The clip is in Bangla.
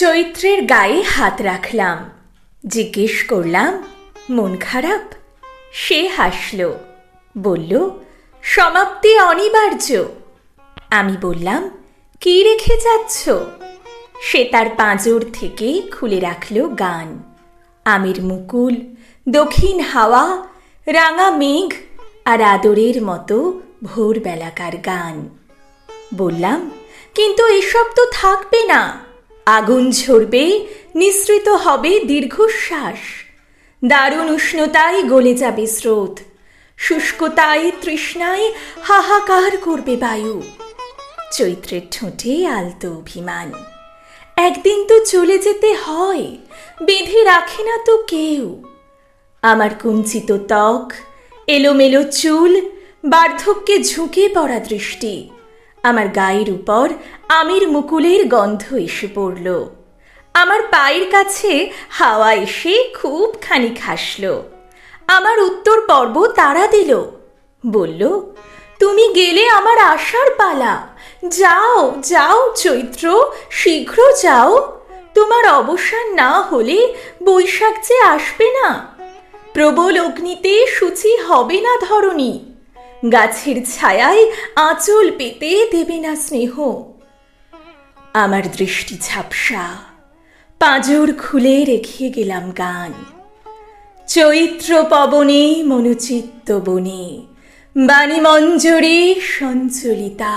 চৈত্রের গায়ে হাত রাখলাম, জিজ্ঞেস করলাম মন খারাপ। সে হাসল, বলল সমাপ্তি অনিবার্য। আমি বললাম কি রেখে যাচ্ছ? সে তার পাঁজর থেকে খুলে রাখল গান। আমের মুকুল, দক্ষিণ হাওয়া, রাঙা মেঘ আর আদরের মতো ভোরবেলাকার গান। বললাম কিন্তু এসব তো থাকবে না, আগুন ঝরবে, নিঃসৃত হবে দীর্ঘশ্বাস, দারুণ উষ্ণতায় গলে যাবে স্রোত, শুষ্কতায় তৃষ্ণায় হাহাকার করবে বায়ু। চৈত্রের ঠোঁটে আলতো অভিমান। একদিন তো চলে যেতে হয়, বেঁধে রাখে না তো কেউ। আমার কুঞ্চিত ত্বক, এলোমেলো চুল, বার্ধক্যে ঝুঁকে পড়া দৃষ্টি, আমার গায়ের উপর আমের মুকুলের গন্ধ এসে পড়ল। আমার পায়ের কাছে হাওয়া এসে খুব খানিক হাসল। আমার উত্তর পর্ব তাড়া দিল, বলল তুমি গেলে আমার আসার পালা। যাও যাও চৈত্র, শীঘ্র যাও। তোমার অবসান না হলে বৈশাখ যে আসবে না। প্রবল অগ্নিতে সূচি হবে না ধরণী, গাছের ছায়ায় আঁচল পেতে দেবে না স্নেহ। আমার দৃষ্টি ঝাপসা, পাঁজর খুলে রেখে গেলাম গান। চৈত্র পবনে মনোচিত্ত বনে, বাণী মঞ্জরে সঞ্চলিতা।